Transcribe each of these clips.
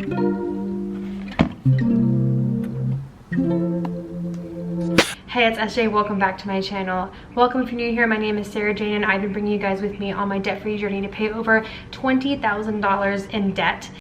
Hey, it's SJ. Welcome back to my channel. Welcome if you're new here. My name is Sarah Jane and I've been bringing you guys with me on my debt-free journey to pay over $20,000 in debt.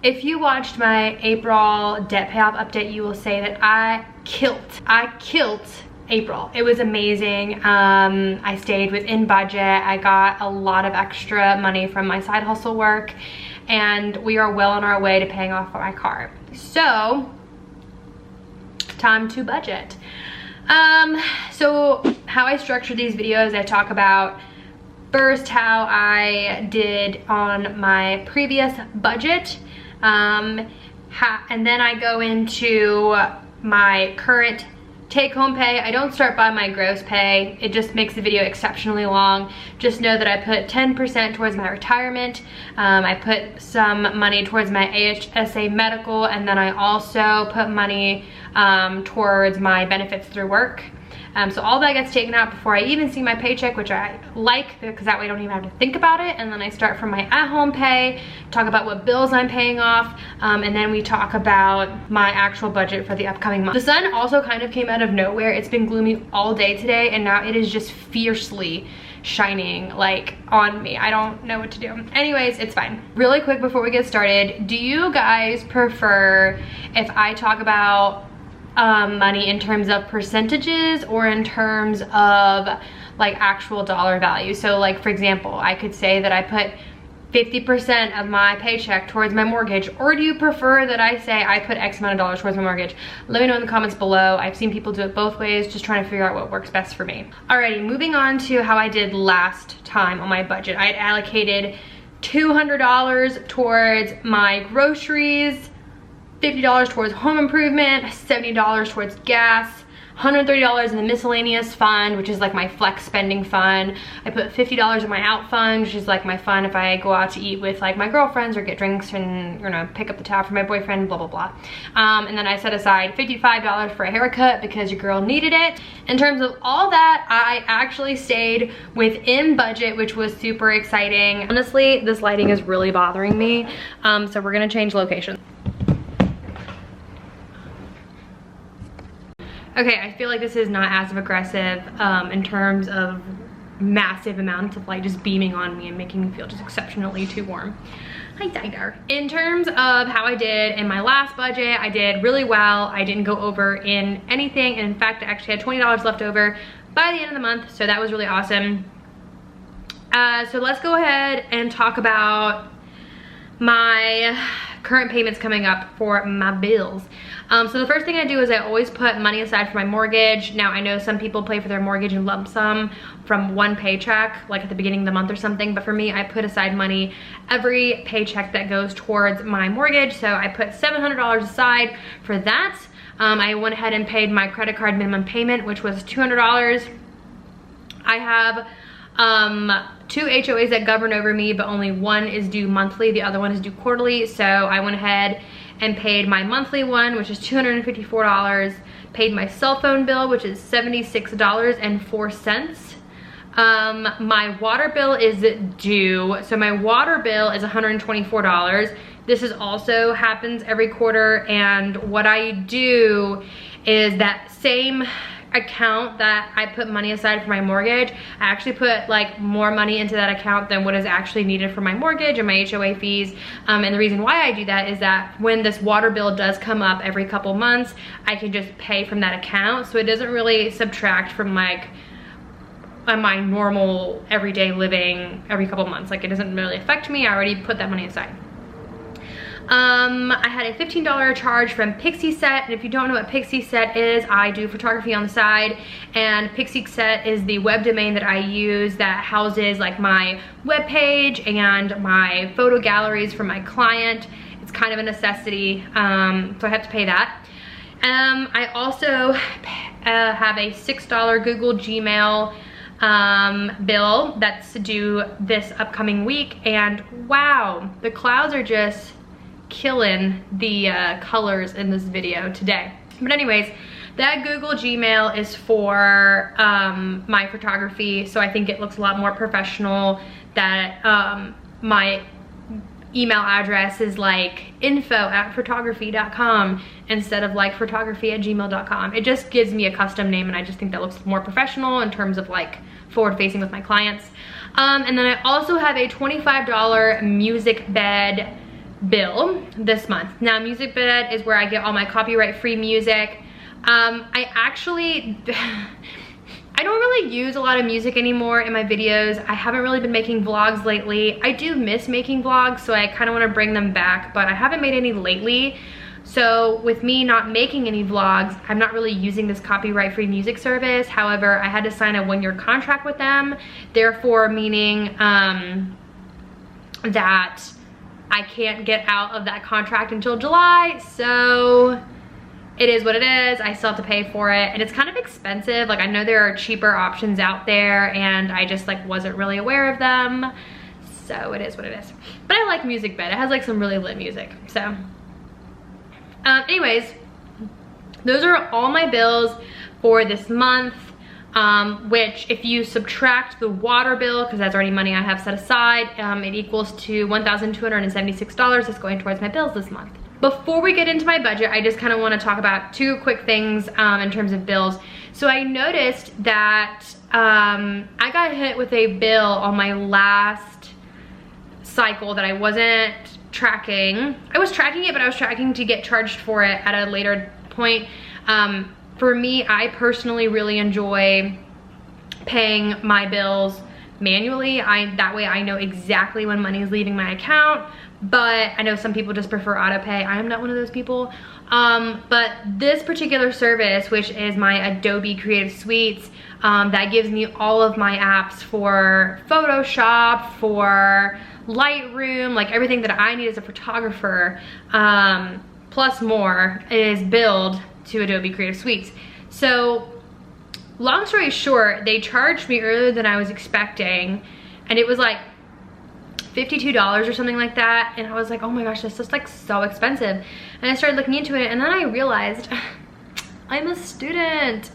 If you watched my April debt payoff update, you will say that I killed April. It was amazing. I stayed within budget. I got a lot of extra money from my side hustle work, and we are well on our way to paying off my car. So, time to budget. So how I structure these videos, I talk about first how I did on my previous budget. And then I go into my current take-home pay. I don't start by my gross pay. It just makes the video exceptionally long. Just know that I put 10% towards my retirement. I put some money towards my AHSA medical, and then I also put money towards my benefits through work. So all that gets taken out before I even see my paycheck, which I like because that way I don't even have to think about it. And then I start from my at-home pay, talk about what bills I'm paying off, and then we talk about my actual budget for the upcoming month. The sun also kind of came out of nowhere. It's been gloomy all day today, and now it is just fiercely shining like on me. I don't know what to do. Anyways, it's fine. Really quick before we get started, do you guys prefer if I talk about money in terms of percentages or in terms of like actual dollar value? So like, for example, I could say that I put 50% of my paycheck towards my mortgage, or do you prefer that I say I put X amount of dollars towards my mortgage? Let me know in the comments below. I've seen people do it both ways, just trying to figure out what works best for me. Alrighty, moving on to how I did last time on my budget. I had allocated $200 towards my groceries, $50 towards home improvement, $70 towards gas, $130 in the miscellaneous fund, which is like my flex spending fund. I put $50 in my out fund, which is like my fun if I go out to eat with like my girlfriends or get drinks and, you know, pick up the tab for my boyfriend, blah, blah, blah. And then I set aside $55 for a haircut because your girl needed it. In terms of all that, I actually stayed within budget, which was super exciting. Honestly, this lighting is really bothering me. So we're gonna change location. Okay, I feel like this is not as aggressive in terms of massive amounts of light just beaming on me and making me feel just exceptionally too warm. Hi, Tiger. In terms of how I did in my last budget, I did really well. I didn't go over in anything. And in fact, I actually had $20 left over by the end of the month. So that was really awesome. So let's go ahead and talk about my current payments coming up for my bills. So the first thing I do is I always put money aside for my mortgage. Now I know some people pay for their mortgage in lump sum from one paycheck, like at the beginning of the month or something, but for me, I put aside money every paycheck that goes towards my mortgage. So I put $700 aside for that. I went ahead and paid my credit card minimum payment, which was $200. I have two HOAs that govern over me, but only one is due monthly, the other one is due quarterly. So I went ahead and paid my monthly one, which is $254, paid my cell phone bill, which is $76.04. My water bill is due, so my water bill is $124. This is also happens every quarter, and what I do is that same account that I put money aside for my mortgage, I actually put like more money into that account than what is actually needed for my mortgage and my HOA fees. And the reason why I do that is that when this water bill does come up every couple months, I can just pay from that account. So it doesn't really subtract from like my normal everyday living every couple months. Like it doesn't really affect me. I already put that money aside. I had a $15 charge from Pixieset, and if you don't know what Pixieset is, I do photography on the side, and Pixieset is the web domain that I use that houses like my web page and my photo galleries for my client. It's kind of a necessity, so I have to pay that. I also have a $6 Google Gmail bill that's due this upcoming week, and wow, the clouds are just killing the colors in this video today. But anyways, that Google Gmail is for my photography, so I think it looks a lot more professional. That my email address is like info@photography.com instead of like photography@gmail.com. It just gives me a custom name, and I just think that looks more professional in terms of like forward facing with my clients. And then I also have a $25 MusicBed bill this month. Now MusicBed is where I get all my copyright free music. I actually I don't really use a lot of music anymore in my videos. I haven't really been making vlogs lately. I do miss making vlogs, so I kind of want to bring them back, but I haven't made any lately. So with me not making any vlogs, I'm not really using this copyright-free music service. However, I had to sign a 1-year contract with them, therefore meaning that I can't get out of that contract until July, so it is what it is. I still have to pay for it, and it's kind of expensive. Like, I know there are cheaper options out there, and I just like wasn't really aware of them, so it is what it is. But I like MusicBed. It has like some really lit music. So anyways, those are all my bills for this month, which if you subtract the water bill, because that's already money I have set aside, it equals to $1,276 that's going towards my bills this month. Before we get into my budget, I just kind of want to talk about 2 quick things in terms of bills. So I noticed that I got hit with a bill on my last cycle that I wasn't tracking. I was tracking it, but I was tracking to get charged for it at a later point. For me, I personally really enjoy paying my bills manually. That way I know exactly when money is leaving my account. But I know some people just prefer auto pay. I am not one of those people. But this particular service, which is my Adobe Creative Suites, that gives me all of my apps for Photoshop, for Lightroom, like everything that I need as a photographer, plus more, is billed to Adobe Creative Suites. So long story short, they charged me earlier than I was expecting, and it was like $52 or something like that, and I was like, oh my gosh, this is like so expensive. And I started looking into it, and then I realized I'm a student.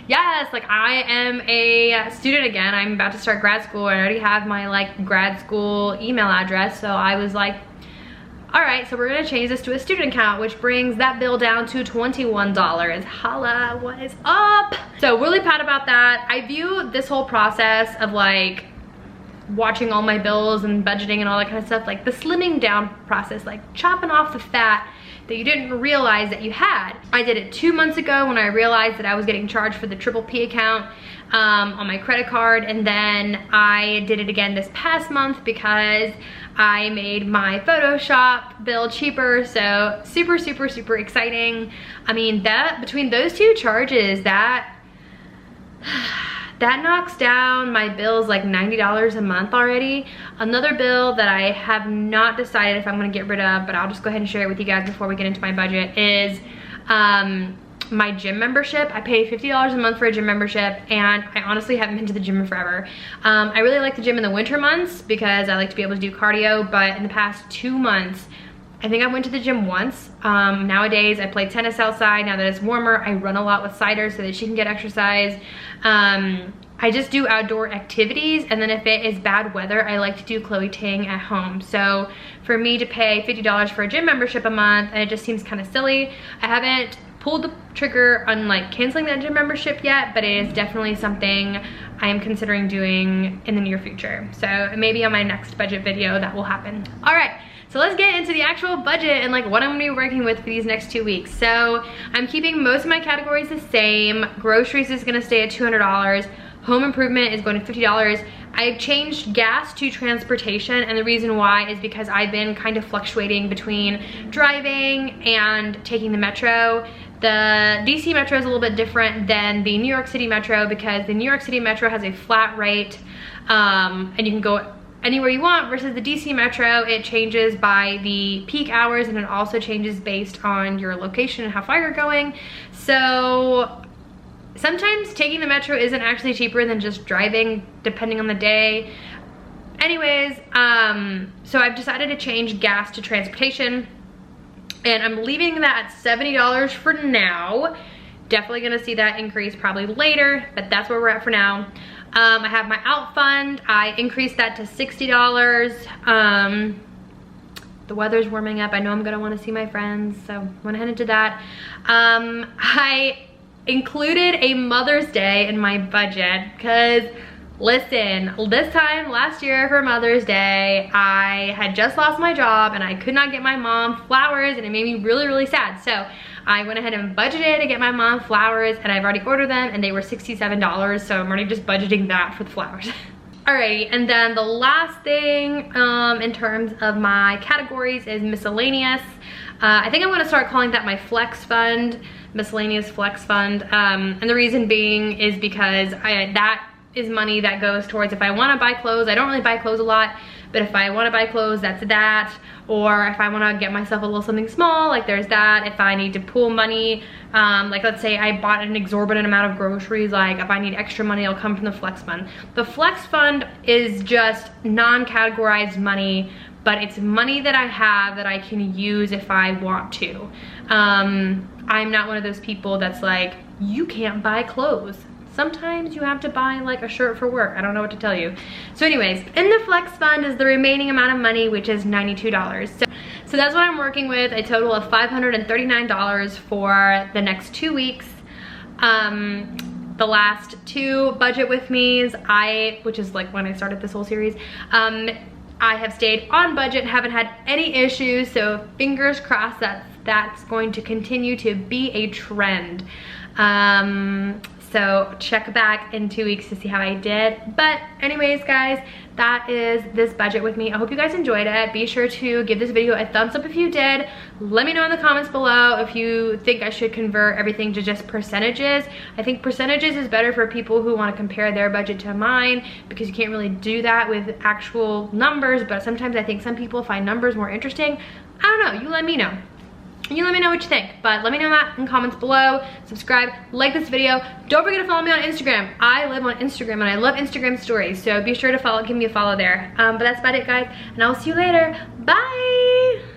Yes, like I am a student again. I'm about to start grad school. I already have my like grad school email address, so I was like, all right, so we're gonna change this to a student account, which brings that bill down to $21. Holla, what is up? So really proud about that. I view this whole process of like watching all my bills and budgeting and all that kind of stuff, like the slimming down process, like chopping off the fat that you didn't realize that you had. I did it 2 months ago when I realized that I was getting charged for the Triple P account on my credit card, and then I did it again this past month because I made my Photoshop bill cheaper. So super, super, super exciting. I mean, that between those 2 charges, that knocks down my bills like $90 a month already. Another bill that I have not decided if I'm gonna get rid of, but I'll just go ahead and share it with you guys before we get into my budget, is my gym membership. I pay $50 a month for a gym membership, and I honestly haven't been to the gym in forever. I really like the gym in the winter months because I like to be able to do cardio, but in the past 2 months, I think I went to the gym once. Nowadays, I play tennis outside. Now that it's warmer, I run a lot with Cider so that she can get exercise. I just do outdoor activities, and then if it is bad weather, I like to do Chloe Ting at home. So for me to pay $50 for a gym membership a month, and it just seems kind of silly. I haven't pulled the trigger on like canceling that gym membership yet, but it is definitely something I am considering doing in the near future. So maybe on my next budget video that will happen. All right. So let's get into the actual budget and like what I'm gonna be working with for these next 2 weeks. So I'm keeping most of my categories the same. Groceries is gonna stay at $200. Home improvement is going to $50. I've changed gas to transportation, and the reason why is because I've been kind of fluctuating between driving and taking the metro. The DC Metro is a little bit different than the New York City Metro because the New York City Metro has a flat rate, and you can go anywhere you want, versus the DC Metro, it changes by the peak hours, and it also changes based on your location and how far you're going. So sometimes taking the metro isn't actually cheaper than just driving, depending on the day. Anyways, so I've decided to change gas to transportation, and I'm leaving that at $70 for now. Definitely gonna see that increase probably later, but that's where we're at for now. I have my out fund. I increased that to $60. The weather's warming up. I know I'm gonna wanna see my friends, so went ahead and did that. I included a Mother's Day in my budget because, listen, this time last year for Mother's Day, I had just lost my job and I could not get my mom flowers, and it made me really, really sad. So I went ahead and budgeted to get my mom flowers, and I've already ordered them, and they were $67, so I'm already just budgeting that for the flowers. Alrighty, and then the last thing in terms of my categories is miscellaneous. I think I'm gonna start calling that my flex fund, miscellaneous flex fund. And the reason being is because that is money that goes towards if I wanna buy clothes. I don't really buy clothes a lot, but if I wanna buy clothes, that's that. Or if I wanna get myself a little something small, like there's that. If I need to pool money, like let's say I bought an exorbitant amount of groceries, like if I need extra money, it'll come from the flex fund. The flex fund is just non-categorized money, but it's money that I have that I can use if I want to. I'm not one of those people that's like, you can't buy clothes. Sometimes you have to buy like a shirt for work. I don't know what to tell you. So anyways, in the flex fund is the remaining amount of money, which is $92. So that's what I'm working with, a total of $539 for the next 2 weeks. The last 2 budget with me's, which is like when I started this whole series, I have stayed on budget and haven't had any issues, so fingers crossed that that's going to continue to be a trend. So check back in 2 weeks to see how I did. But anyways, guys, that is this budget with me. I hope you guys enjoyed it. Be sure to give this video a thumbs up if you did. Let me know in the comments below if you think I should convert everything to just percentages. I think percentages is better for people who want to compare their budget to mine, because you can't really do that with actual numbers, but sometimes I think some people find numbers more interesting. I don't know, you let me know. You let me know what you think, but let me know that in comments below. Subscribe, like this video. Don't forget to follow me on Instagram. I live on Instagram and I love Instagram stories, so be sure to give me a follow there. But that's about it, guys, and I'll see you later. Bye!